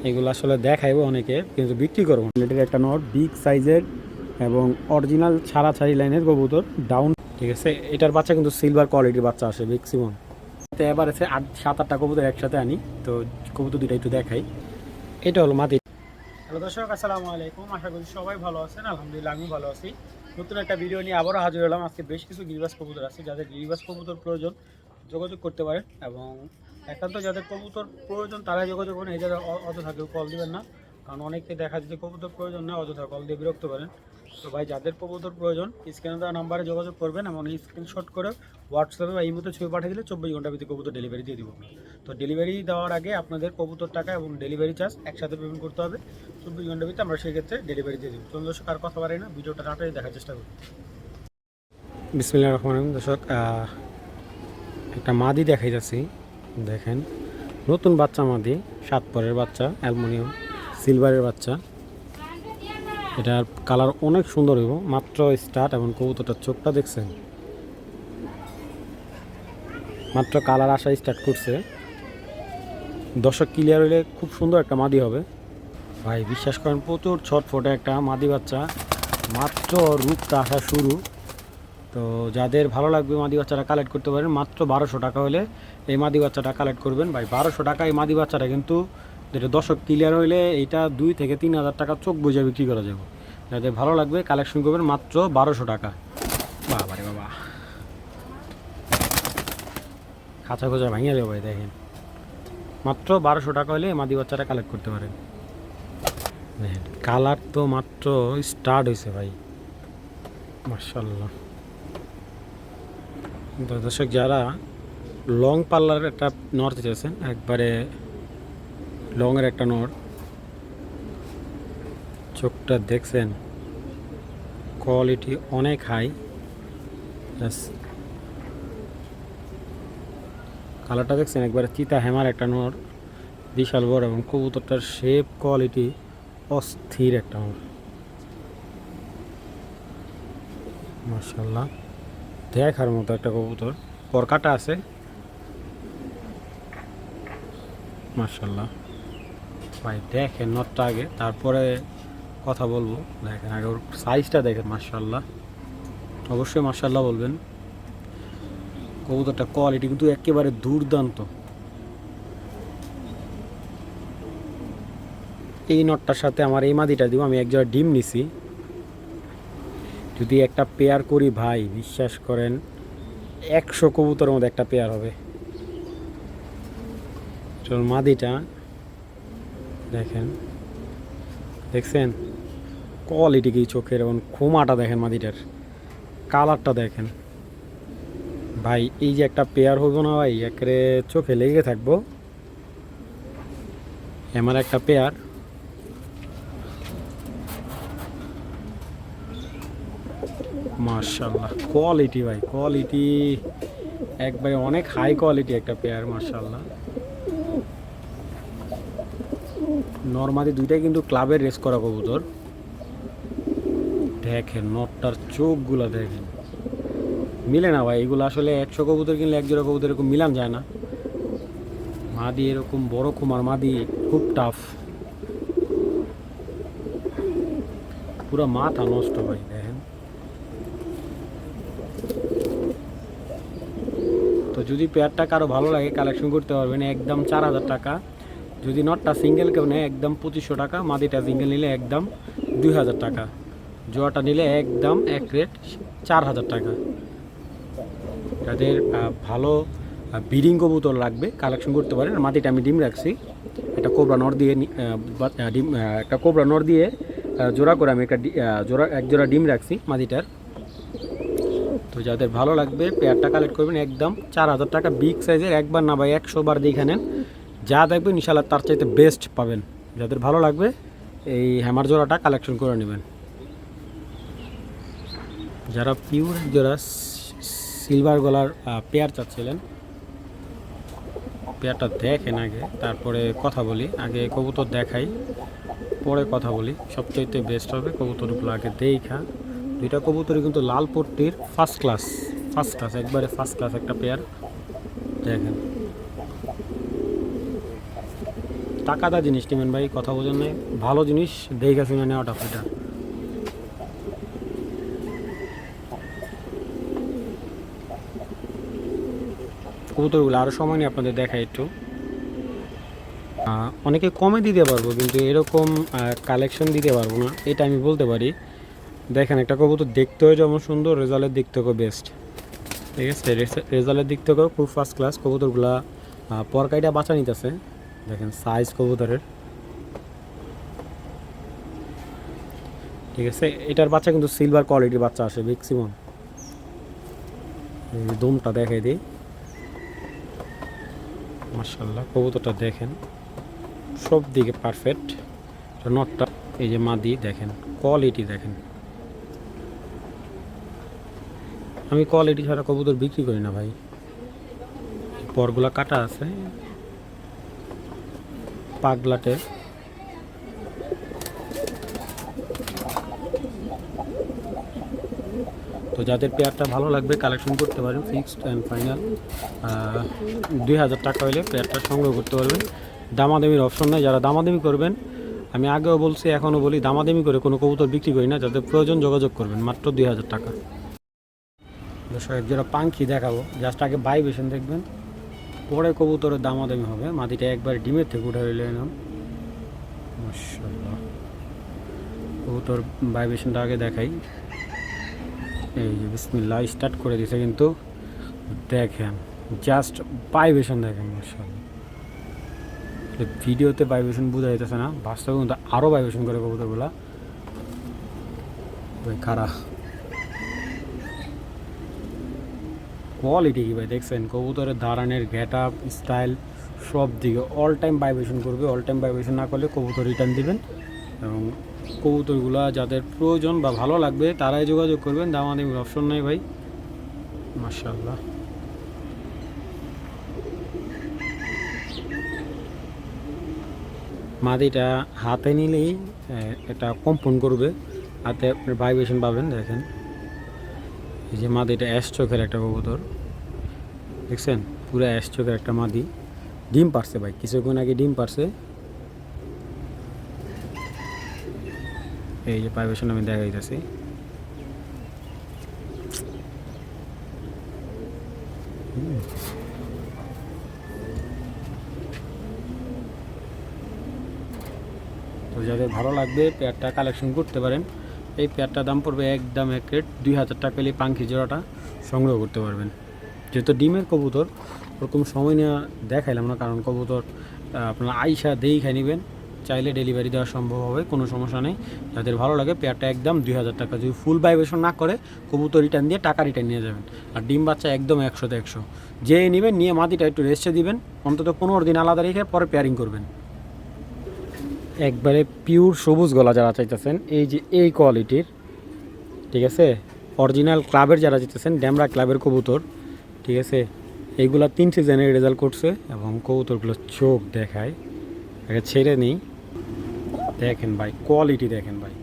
এগুলো আসলে দেখাইবো অনেকে, কিন্তু বিক্রি করবো না। এটার একটা নট বিগ সাইজের এবং অরিজিনাল ছাড়াছাড়ি লাইনের কবুতর, ডাউন। ঠিক আছে, এটার বাচ্চা কিন্তু সিলভার কোয়ালিটির বাচ্চা আসে ম্যাক্সিমাম। তো এবার আছে 7-8টা কবুতর একসাথে আনি, তো কবুতর দুটা একটু দেখাই। এটা হলো মাদি। হ্যালো দর্শক, আসসালামু আলাইকুম। আশা করি সবাই ভালো আছেন। আলহামদুলিল্লাহ আমি ভালো আছি। নতুন একটা ভিডিও নিয়ে আবারও হাজির হলাম। আজকে বেশ কিছু গিরিবাজ কবুতর আছে, যাদের গিরিবাজ কবুতর প্রয়োজন যোগাযোগ করতে পারেন, এবং একান্ত যাদের কবুতর প্রয়োজন তারাই যোগাযোগ করেন। এই যারা অযথা কেউ কল দিবেন না, কারণ অনেকে দেখা যায় যে কবুতর প্রয়োজন না, অযথা কল দিয়ে বিরক্ত করেন। তো ভাই, যাদের কবুতর প্রয়োজন স্ক্রিনে দেওয়া নাম্বারে যোগাযোগ করবেন, এবং স্ক্রিনশট করে হোয়াটসঅ্যাপে বা ইমোতে ছবি পাঠিয়ে দিলে 24 ঘন্টার ভিতরে কবুতর ডেলিভারি দিয়ে দিব। তো ডেলিভারি দেওয়ার আগে আপনাদের কবুতর টাকা এবং ডেলিভারি চার্জ একসাথে পেমেন্ট করতে হবে। 24 ঘন্টার ভিতরে আমরা সেই ক্ষেত্রে ডেলিভারি দিয়ে দিব। চলুন দর্শক, আর কথা বাড়াই না, ভিডিওটা তাড়াতাড়ি দেখার চেষ্টা করি। বিসমিল্লাহির রহমানির রহিম। দর্শক, একটা মাদি দেখাই যাচ্ছি, দেখেন। নতুন বাচ্চা মাদি, 7 পরের বাচ্চা, অ্যালুমিনিয়াম সিলভারের বাচ্চা। এটার কালার অনেক সুন্দর হইব, মাত্র স্টার্ট। এবং কবুতরটার চোখটা দেখছেন, মাত্র কালার আসা স্টার্ট করছে। দর্শক ক্লিয়ার হইলে খুব সুন্দর একটা মাদি হবে ভাই, বিশ্বাস করেন। প্রচুর ছটফটে একটা মাদি বাচ্চা, মাত্র রূপটা আসা শুরু। তো যাদের ভালো লাগবে মাদি বাচ্চাটা কালেক্ট করতে পারেন। মাত্র 1200 টাকা হলে এই মাদি বাচ্চাটা কালেক্ট করবেন ভাই। 1200 টাকা এই মাদি বাচ্চাটা, কিন্তু যেটা দর্শক ক্লিয়ার হইলে এইটা 2 থেকে 3000 টাকা চোখ বুঝে বিক্রি করা যাবে। যাদের ভালো লাগবে কালেকশন করবেন, মাত্র 1200 টাকা। বাবা রে বাবা, খাঁচা খোঁচা ভাঙিয়ে দেবো ভাই। দেখেন, মাত্র 1200 টাকা হলে মাদি বাচ্চাটা কালেক্ট করতে পারেন। দেখেন কালার তো মাত্র স্টার্ট হয়েছে ভাই, মাশাআল্লাহ। দর্শক, যারা লং পাল্লার একটা নর চাইছেন, একবারে লংয়ের একটা নর, চোখটা দেখছেন, কোয়ালিটি অনেক হাই। কালারটা দেখছেন, একবারে চিতা হেমার একটা নর, বিশাল বড়, এবং কবুতরটার শেপ কোয়ালিটি অস্থির একটা নর, মাশাআল্লাহ। দেখার মতো একটা কবুতর, পরকাটা আছে, মাশাআল্লাহ ভাই। দেখেন নটটা আগে, তারপরে কথা বলবো। দেখেন আগে ওর সাইজটা দেখেন, মাশাআল্লাহ। অবশ্যই মাশাআল্লাহ বলবেন। কবুতরটা কোয়ালিটি কিন্তু একেবারে দুর্দান্ত। এই নটটার সাথে আমার এই মাদিটা দিব। আমি এক জায়গায় ডিম নিছি, যদি একটা পেয়ার করি ভাই, বিশ্বাস করেন 100 কবুতরের মধ্যে একটা পেয়ার হবে। চল মাদিটা দেখেন, দেখছেন কোয়ালিটি কি চোখের, এবং খোমাটা দেখেন, মাদিটার কালারটা দেখেন ভাই। এই যে একটা পেয়ার হইব না ভাই, একেবারে চোখে লেগে থাকবো। আমার একটা পেয়ার, মাশাআল্লাহ। কোয়ালিটি ভাই, কোয়ালিটি একবারে অনেক হাই কোয়ালিটি একটা পেয়ার, মাশাআল্লাহ। নরমালি দুইটাই কিন্তু ক্লাবের রেস করা কবুতর। দেখেন নটটার চোখগুলো দেখেন, মিলে না ভাই। এগুলো আসলে 100 কবুতর কিনলে এক জোড়া কবুতর এরকম মিলান যায় না। মাদি এরকম বড় কুমার মাদি খুব টাফ, পুরো মাথা নষ্ট ভাই। দেখেন, তো যদি পেয়ারটা কারো ভালো লাগে কালেকশন করতে পারবেন, একদম 4000 টাকা। যদি নটটা সিঙ্গেল কেউ নেয় একদম 2500 টাকা। মাদিটা সিঙ্গেল নিলে একদম 2000 টাকা। জোয়াটা নিলে একদম এক রেট 4000 টাকা। যাদের ভালো ব্রিডিং কবুতর লাগবে কালেকশন করতে পারেন। মাটিটা আমি ডিম রাখছি, একটা কোবরা নর দিয়ে ডিম, একটা কোবরা নর দিয়ে জোড়া করে আমি একটা এক জোড়া ডিম রাখছি মাদিটার। তো যাদের ভালো লাগবে পেয়ারটা কালেক্ট করবেন, একদম 4000 টাকা। বিগ সাইজের, একবার না ভাই 100 বার দেখে নেন, যা দেখবেন ইনশাআল্লাহ তার চাইতে বেস্ট পাবেন। যাদের ভালো লাগবে এই হ্যামার জোড়াটা কালেকশন করে নেবেন। যারা পিওর জোড়া সিলভার গলার পেয়ার চাচ্ছিলেন, পেয়ারটা দেখেন আগে, তারপরে কথা বলি। আগে কবুতর দেখাই, পরে কথা বলি। সবচাইতে বেস্ট হবে কবুতরগুলো আগে দেখা। দুইটা কবুতরই কিন্তু লাল পট্টির ফার্স্ট ক্লাস, একবারে ফার্স্ট ক্লাস একটা পেয়ার। দেখেন টাকাদার জিনিস নেবেন ভাই, কথা বোঝেন নাই, ভালো জিনিস দেখে শুনে নেওয়াটা এটা। কবুতরগুলো আরও সময় নিয়ে আপনাদের দেখাই একটু। অনেকে কমে দিতে পারবো, কিন্তু এরকম কালেকশন দিতে পারবো না, এটা আমি বলতে পারি। দেখেন একটা কবুতর দেখতেও যেমন সুন্দর, রেজাল্টের দিক থেকেও বেস্ট। ঠিক আছে, রেজাল্টের দিক থেকেও খুব ফার্স্ট ক্লাস। কবুতরগুলা পরকাইটা বাঁচা নিতেছে, দেখেন সাইজ কবুতরের। ঠিক আছে, এটার বাচ্চা কিন্তু সিলভার কোয়ালিটির বাচ্চা আসে ম্যাক্সিমাম। দমটা দেখাই দিই, মাশাআল্লাহ কবুতরটা দেখেন সব দিকে পারফেক্ট। নটটা এই যে মাদি দেখেন, কোয়ালিটি দেখেন। আমি কোয়ালিটি ছাড়া কবুতর বিক্রি করি না ভাই। পরগুলা কাটা আছে পাগলাটে। তো যাদের পেয়ারটা ভালো লাগবে কালেকশন করতে পারেন, ফিক্সড অ্যান্ড ফাইনাল 2000 টাকা হলে পেয়ারটা সংগ্রহ করতে পারবেন। দামাদামির অপশন নাই, যারা দামাদামি করবেন, আমি আগেও বলছি এখনও বলি, দামাদামি করে কোনো কবুতর বিক্রি করি না। যাদের প্রয়োজন যোগাযোগ করবেন, মাত্র 2000 টাকা। দর্শক এক জোড়া পাখি দেখাবো, জাস্ট আগে ভাইব্রেশন দেখবেন, পরে কবুতরের দামাদামি হবে। মাটিটা একবার ডিমের থেকে উঠে এলাম, মাশাআল্লাহ। কবুতর ভাইব্রেশনটা আগে দেখাই, এই যে বিসমিল্লাহ স্টার্ট করে দিছে, কিন্তু দেখেন জাস্ট ভাইব্রেশন দেখেন, মাশাআল্লাহ। ভিডিওতে ভাইব্রেশন বোঝা যাইতেছে না, বাস্তবে কিন্তু আরও ভাইব্রেশন করে কবুতরগুলা। খারাপ কোয়ালিটি কি ভাই দেখছেন, কবুতরের দাঁড়ানোর গেট আপ স্টাইল সব দিকে অল টাইম ভাইব্রেশন করবে। অল টাইম ভাইব্রেশন না করলে কবুতর রিটার্ন দিবেন। এবং কবুতরগুলা যাদের প্রয়োজন বা ভালো লাগবে তারাই যোগাযোগ করবেন, দামাদামির অপশন নেই ভাই, মাশাআল্লাহ। মাদিটা হাতে নিলেই এটা কম্পন করবে, হাতে আপনার ভাইব্রেশন পাবেন। দেখেন এই যে মাদিটা অ্যাশ চোখের একটা কবুতর, দেখছেন পুরো অ্যাশ চোখের একটা মাদি, ডিম পারছে ভাই, কিছুক্ষণ আগে ডিম পারছে। এই যে ভাইব্রেশন আমি দেখাইতেছি, তো যাদের ভালো লাগবে পেয়ারটা কালেকশন করতে পারেন। এই পেয়ারটার দাম পড়বে একদম এক রেট 2000 টাকা হলে পাখি জোড়াটা সংগ্রহ করতে পারবেন। যেহেতু ডিমের কবুতর, ওরকম সময় নেওয়া দেখাইলাম না, কারণ কবুতর আপনারা আইসা দেই খাই নেবেন, চাইলে ডেলিভারি দেওয়া সম্ভব হবে, কোনো সমস্যা নেই। যাদের ভালো লাগে পেয়ারটা একদম 2000 টাকা। যদি ফুল ভাইব্রেশন না করে কবুতর রিটার্ন দিয়ে টাকা রিটার্ন নিয়ে যাবেন। আর ডিম বাচ্চা একদম 100তে 100। যে নেবেন নিয়ে মাটিটা একটু রেস্টে দিবেন, অন্তত 15 দিন আলাদা রেখে পরে পেয়ারিং করবেন। একবারে পিওর সবুজ গলা যারা চাইতেছেন, এই যে এই কোয়ালিটির, ঠিক আছে, অরিজিনাল ক্লাবের যারা চাইতেছেন, ড্যামরা ক্লাবের কবুতর, ঠিক আছে, এইগুলা 3 সিজনের রেজাল্ট করছে। এবং কবুতরগুলো চোখ দেখায়, আগে ছেড়ে নেই, দেখেন ভাই কোয়ালিটি দেখেন ভাই,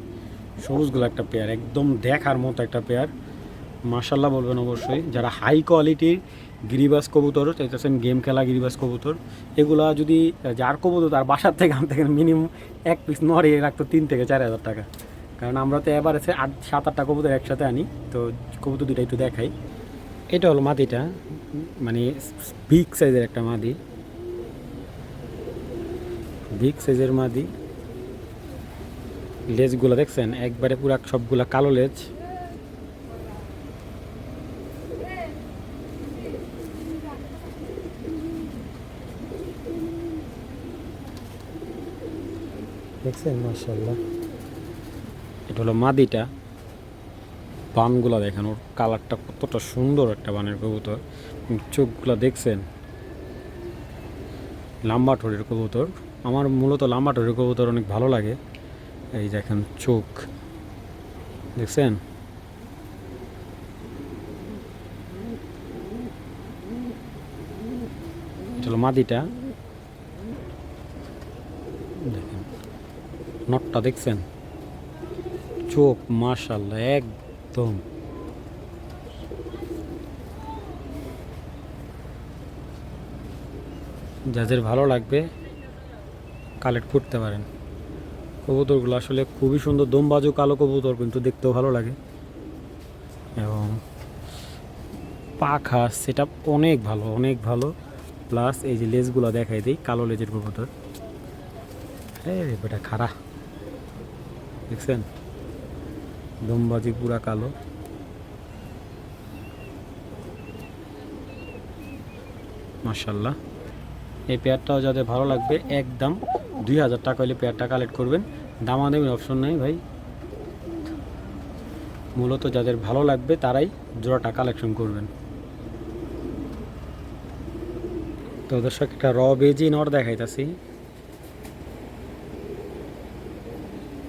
সবুজগুলো একটা পেয়ার, একদম দেখার মতো একটা পেয়ার, মাশাআল্লাহ বলবেন অবশ্যই। যারা হাই কোয়ালিটির গিরিবাস কবুতর চাইতেছেন, গেম খেলা গিরিবাস কবুতর, এগুলা যদি যার কবুতর তার বাসার থেকে আনতে গেলে মিনিমাম এক পিস নড়িয়ে রাখতো 3 থেকে 4000 টাকা। কারণ আমরা তো এবার আছে 7-8টা কবুতর একসাথে আনি, তো কবুতর দুটো একটু দেখাই। এটা হলো মাদিটা, মানে বিগ সাইজের একটা মাদি, বিগ সাইজের মাদি। লেজগুলো দেখছেন একবারে পুরা সবগুলা কালো লেজ, দেখছেন মাশাআল্লাহ। এটা হলো মাদিটা, বানগুলা দেখেন, ওর কালারটা কতটা সুন্দর একটা বানের কবুতর। চোখগুলা দেখছেন, লাম্বা ঠোঁটের কবুতর। আমার মূলত লাম্বা ঠোঁটের কবুতর অনেক ভালো লাগে। এই দেখেন চোখ দেখছেন, এটা হলো মাদিটা, দেখেন নটটা দেখছেন, চোখ মাশাআল্লাহ একদম। যাদের ভালো লাগবে কালেক্ট করতে পারেন। কবুতরগুলো আসলে খুবই সুন্দর, দমবাজু কালো কবুতর, কিন্তু দেখতেও ভালো লাগে এবং পাখা সেটা অনেক ভালো, অনেক ভালো। প্লাস এই যে লেজগুলো দেখাই দিই, কালো লেজের কবুতর। এটা খাড়া দেখছেন, দমবাজি পুরা কালো। মাশাল্লাহ, এই পেয়ারটাও যাদের ভালো লাগবে একদম 2000 টাকা হলে পেয়ারটা কালেক্ট করবেন। দামাদামির অপশন নেই ভাই, মূলত যাদের ভালো লাগবে তারাই জোড়াটা কালেকশন করবেন। তো দর্শক একটা র বেজি নর দেখাইতাছি।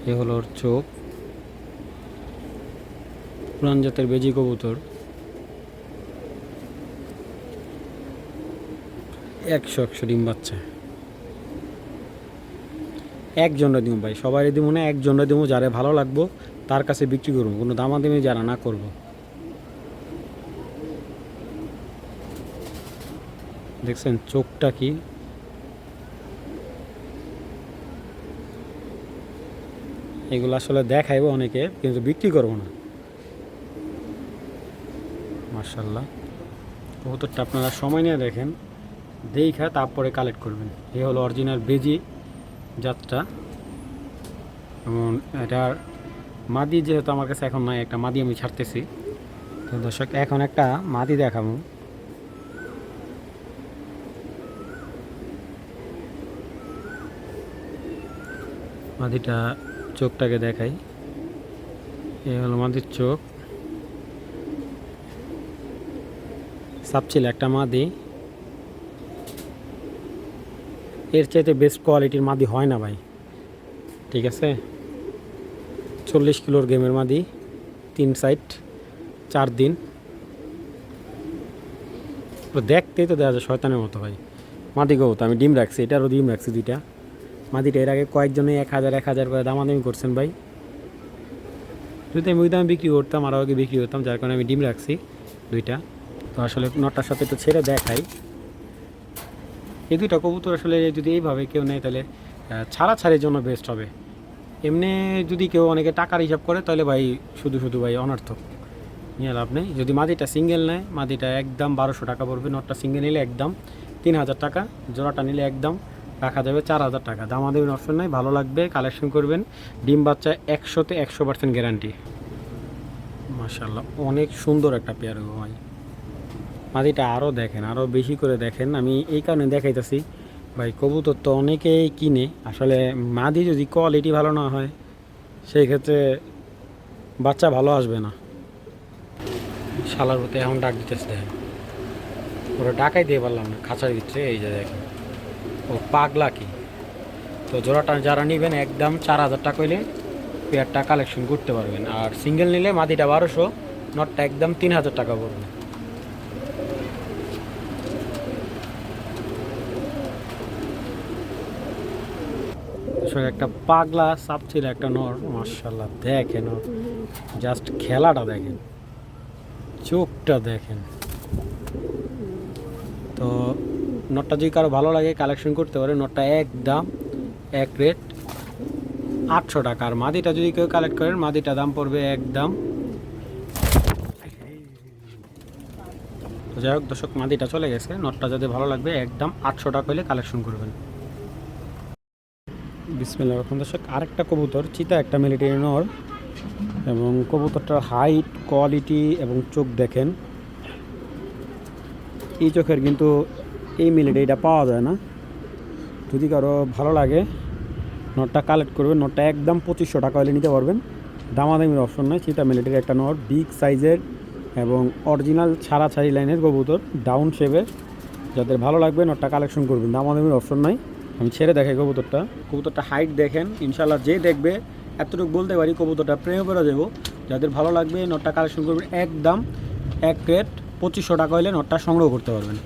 এ হলো ওর চোখ, পুরান জাতের বেজি কবুতর। 100 ডিম বাচ্চা। একজনরা দিব ভাই, সবাই দিব না, একজনরা দিব, যারা ভালো লাগবো তার কাছে বিক্রি করবো, কোনো দামাদামি যারা না করবো। দেখছেন চোখটা কি, এগুলো আসলে দেখাইবো অনেকে, কিন্তু বিক্রি করবো না। মাশাল্লাহ, কবুতরটা আপনারা সময় নিয়ে দেখেন, দেখা তারপরে কালেক্ট করবেন। এই হলো অরিজিনাল বেজি জাতটা। এবং এটার মাদি যেহেতু আমার কাছে এখন নাই, একটা মাদি আমি ছাড়তেছি। তো দর্শক এখন একটা মাদি দেখাবো। মাদিটা চোখটাকে দেখাই, এই হলো মাদির চোখ। সাপছিল একটা মাদি, এর চাইতে বেস্ট কোয়ালিটির মাদি হয় না ভাই, ঠিক আছে। 40 কিলোর গেমের মাদি, 3 সাইড 4 দিন। দেখতেই তো দেখা যায় শয়তানের মতো ভাই। মাদি গো, তো আমি ডিম রাখছি, এটারও ডিম রাখছি 2টা। মাদিটা এর আগে কয়েকজনে 1000 করে দামাদামি করছেন ভাই। যদি আমি ওই দামে বিক্রি করতাম, আরও আগে বিক্রি করতাম, যার কারণে আমি ডিম রাখছি 2টা। তো আসলে নটার সাথে তো ছেড়ে দেখাই। এই 2টা কবুতর আসলে যদি এইভাবে কেউ নেয় তাহলে ছাড়াছাড়ির জন্য বেস্ট হবে। এমনি যদি কেউ অনেকে টাকার হিসাব করে তাহলে ভাই শুধু শুধু ভাই অনর্থক, নিয়ে লাভ নেই। যদি মাদিটা সিঙ্গেল নেয়, মাদিটা একদম 1200 টাকা পড়বে। নটটা সিঙ্গেল নিলে একদম 3000 টাকা, জোড়াটা নিলে একদম রাখা যাবে 4000 টাকা। দামাদামির অপশন নাই, ভালো লাগবে কালেকশন করবেন। ডিম বাচ্চা 100তে 100% গ্যারান্টি। মাশাল্লাহ, অনেক সুন্দর একটা পেয়ার ভাই। মাদিটা আরও দেখেন, আরও বেশি করে দেখেন। আমি এই কারণে দেখাইতেছি ভাই, কবুতর তো অনেকেই কিনে, আসলে মাদি যদি কোয়ালিটি ভালো না হয় সেই ক্ষেত্রে বাচ্চা ভালো আসবে না। শালার মতো এখন ডাক দিতেছে, দেখেন ওরা ডাকাই দিয়ে পারলাম না খাঁচার ভিতরে। এই যে দেখেন ও পাগলা কি। তো জোড়াটা যারা নেবেন একদম 4000 টাকা হইলে পেয়ারটা কালেকশন করতে পারবেন। আর সিঙ্গেল নিলে মাদিটা 1200, নটটা একদম 3000 টাকা পড়বে। একটা পাগলা সাপ ছিল একটা নর, মাশাল্লাহ দেখেন জাস্ট খেলাটা দেখেন, চোখটা দেখেন। তো নটটা যদি কারো ভালো লাগে কালেকশন করতে পারে। নটটা একদম এক রেট 800 টাকা। আর মাদিটা যদি কেউ কালেক্ট করেন, মাদিটা দাম পড়বে একদম। তো যাই হোক দর্শক, মাদিটা চলে গেছে। নটটা যদি ভালো লাগবে একদম 800 টাকা হলে কালেকশন করবেন। বিসমিল্লাহির রহমানির রহিম। দর্শক আরেকটা কবুতর, চিতা একটা মিলিটারি নর, এবং কবুতরটার হাইট, কোয়ালিটি এবং চোখ দেখেন। এই চোখের কিন্তু এই মিলিটারিটা পাওয়া যায় না। যদি কারো ভালো লাগে নটটা কালেক্ট করবেন। নটটা একদম 2500 টাকা হলে নিতে পারবেন, দামাদামির অপশন নয়। চিতা মিলিটারি একটা নর, বিগ সাইজের এবং অরিজিনাল ছাড়াছাড়ি লাইনের কবুতর, ডাউন শেপের। যাদের ভালো লাগবে নটটা কালেকশন করবেন, দামাদামির অপশন নাই। আমি ছেড়ে দেখাই কবুতরটা হাইট দেখেন। ইনশাল্লাহ যে দেখবে এতটুকু বলতে পারি কবুতরটা প্রেমে করে দেবো। যাদের ভালো লাগবে নটটা কালেকশন করবেন একদম এক রেট 2500 টাকা হলে নটটা সংগ্রহ করতে পারবেন।